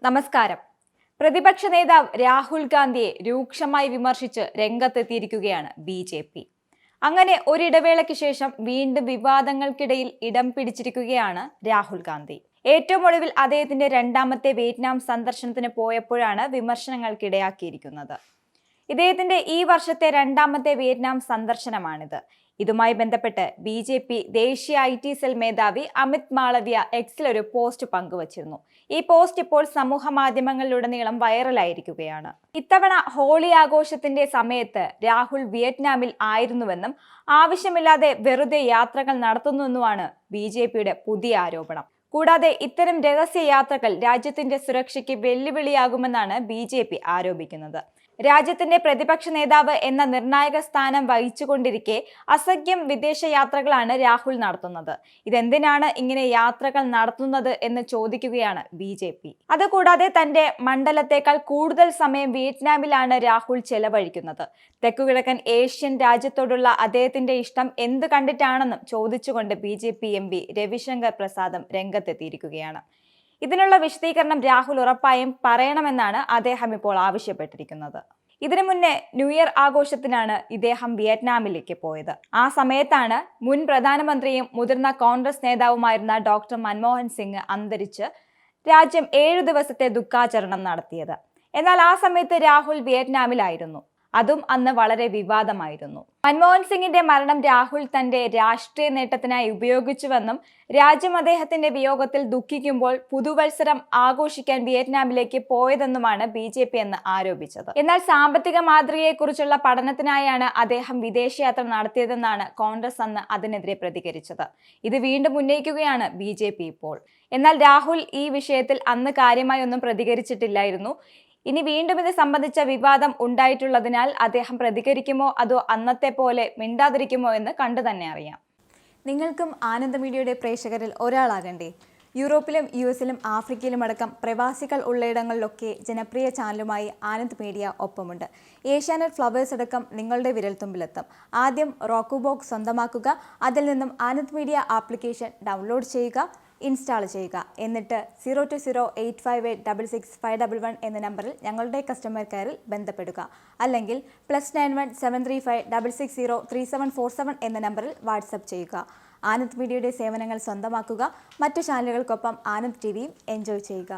നമസ്കാരം. പ്രതിപക്ഷ നേതാവ് രാഹുൽ ഗാന്ധിയെ രൂക്ഷമായി വിമർശിച്ച് രംഗത്തെത്തിയിരിക്കുകയാണ് ബി. അങ്ങനെ ഒരിടവേളയ്ക്ക് ശേഷം വീണ്ടും വിവാദങ്ങൾക്കിടയിൽ ഇടം പിടിച്ചിരിക്കുകയാണ് രാഹുൽ ഗാന്ധി. ഏറ്റവും ഒടുവിൽ അദ്ദേഹത്തിന്റെ രണ്ടാമത്തെ വിയറ്റ്നാം സന്ദർശനത്തിന് പോയപ്പോഴാണ് വിമർശനങ്ങൾക്കിടയാക്കിയിരിക്കുന്നത്. ഇദ്ദേഹത്തിന്റെ ഈ വർഷത്തെ രണ്ടാമത്തെ വിയറ്റ്നാം സന്ദർശനമാണിത്. ഇതുമായി ബന്ധപ്പെട്ട് BJP ദേശീയ IT സെൽ മേധാവി അമിത് മാളവ്യ എക്സിൽ ഒരു പോസ്റ്റ് പങ്കുവച്ചിരുന്നു. ഈ പോസ്റ്റ് ഇപ്പോൾ സമൂഹ മാധ്യമങ്ങളിലുടനീളം വൈറലായിരിക്കുകയാണ്. ഇത്തവണ ഹോളി ആഘോഷത്തിന്റെ സമയത്ത് രാഹുൽ വിയറ്റ്നാമിൽ ആയിരുന്നുവെന്നും ആവശ്യമില്ലാതെ വെറുതെ യാത്രകൾ നടത്തുന്നുവെന്നുമാണ് BJPയുടെ പുതിയ ആരോപണം. കൂടാതെ ഇത്തരം രഹസ്യ യാത്രകൾ രാജ്യത്തിന്റെ സുരക്ഷയ്ക്ക് വെല്ലുവിളിയാകുമെന്നാണ് BJP ആരോപിക്കുന്നത്. രാജ്യത്തിന്റെ പ്രതിപക്ഷ നേതാവ് എന്ന നിർണായക സ്ഥാനം വഹിച്ചുകൊണ്ടിരിക്കെ അസംഖ്യം വിദേശ യാത്രകളാണ് രാഹുൽ നടത്തുന്നത്. ഇതെന്തിനാണ് ഇങ്ങനെ യാത്രകൾ നടത്തുന്നത് എന്ന് ചോദിക്കുകയാണ് BJP. അതുകൂടാതെ തന്റെ മണ്ഡലത്തേക്കാൾ കൂടുതൽ സമയം വിയറ്റ്നാമിലാണ് രാഹുൽ ചെലവഴിക്കുന്നത്. തെക്കുകിഴക്കൻ ഏഷ്യൻ രാജ്യത്തോടുള്ള അദ്ദേഹത്തിന്റെ ഇഷ്ടം എന്ത് കണ്ടിട്ടാണെന്നും ചോദിച്ചുകൊണ്ട് BJP MP രവിശങ്കർ പ്രസാദും രംഗത്തെത്തിയിരിക്കുകയാണ്. ഇതിനുള്ള വിശദീകരണം രാഹുൽ ഉറപ്പായും പറയണമെന്നാണ് അദ്ദേഹം ഇപ്പോൾ ആവശ്യപ്പെട്ടിരിക്കുന്നത്. ഇതിനു മുന്നേ ന്യൂ ഇയർ ആഘോഷത്തിനാണ് ഇദ്ദേഹം വിയറ്റ്നാമിലേക്ക് പോയത്. ആ സമയത്താണ് മുൻ പ്രധാനമന്ത്രിയും മുതിർന്ന കോൺഗ്രസ് നേതാവുമായിരുന്ന ഡോക്ടർ മൻമോഹൻ സിംഗ് അന്തരിച്ച് രാജ്യം 7 ദിവസത്തെ ദുഃഖാചരണം നടത്തിയത്. എന്നാൽ ആ സമയത്ത് രാഹുൽ വിയറ്റ്നാമിലായിരുന്നു. അതും അന്ന് വളരെ വിവാദമായിരുന്നു. മൻമോഹൻ സിംഗിന്റെ മരണം രാഹുൽ തന്റെ രാഷ്ട്രീയ നേട്ടത്തിനായി ഉപയോഗിച്ചുവെന്നും രാജ്യം അദ്ദേഹത്തിന്റെ വിയോഗത്തിൽ ദുഃഖിക്കുമ്പോൾ പുതുവത്സരം ആഘോഷിക്കാൻ വിയറ്റ്നാമിലേക്ക് പോയതെന്നുമാണ് BJP എന്ന് ആരോപിച്ചത്. എന്നാൽ സാമ്പത്തിക മാതൃകയെക്കുറിച്ചുള്ള പഠനത്തിനായാണ് അദ്ദേഹം വിദേശയാത്ര നടത്തിയതെന്നാണ് കോൺഗ്രസ് അന്ന് അതിനെതിരെ പ്രതികരിച്ചത്. ഇത് വീണ്ടും ഉന്നയിക്കുകയാണ് BJP ഇപ്പോൾ. എന്നാൽ രാഹുൽ ഈ വിഷയത്തിൽ അന്ന് കാര്യമായി ഒന്നും പ്രതികരിച്ചിട്ടില്ലായിരുന്നു. ഇനി വീണ്ടും ഇത് സംബന്ധിച്ച വിവാദം ഉണ്ടായിട്ടുള്ളതിനാൽ അദ്ദേഹം പ്രതികരിക്കുമോ അതോ അന്നത്തെ പോലെ മിണ്ടാതിരിക്കുമോ എന്ന് കണ്ടു തന്നെ അറിയാം. നിങ്ങൾക്കും ആനന്ദ മീഡിയയുടെ പ്രേക്ഷകരിൽ ഒരാളാകണ്ടേ? യൂറോപ്പിലും US-ലും ആഫ്രിക്കയിലും അടക്കം പ്രവാസികൾ ഉള്ളയിടങ്ങളിലൊക്കെ ജനപ്രിയ ചാനലുമായി ആനന്ദ് മീഡിയ ഒപ്പമുണ്ട്. ഏഷ്യാനെറ്റ് ഫ്ലവേഴ്സ് അടക്കം നിങ്ങളുടെ വിരൽത്തുമ്പിലെത്തും. ആദ്യം റോക്കു ബോക്സ് സ്വന്തമാക്കുക. അതിൽ നിന്നും ആനന്ദ് മീഡിയ ആപ്ലിക്കേഷൻ ഡൗൺലോഡ് ചെയ്യുക, ഇൻസ്റ്റാൾ ചെയ്യുക. എന്നിട്ട് 02085866511 എന്ന നമ്പറിൽ ഞങ്ങളുടെ കസ്റ്റമർ കെയറിൽ ബന്ധപ്പെടുക. അല്ലെങ്കിൽ +91 735 660 3747 എന്ന നമ്പറിൽ വാട്സപ്പ് ചെയ്യുക. ആനന്ദ് മീഡിയയുടെ സേവനങ്ങൾ സ്വന്തമാക്കുക. മറ്റു ചാനലുകൾക്കൊപ്പം ആനന്ദ് TVയും എൻജോയ് ചെയ്യുക.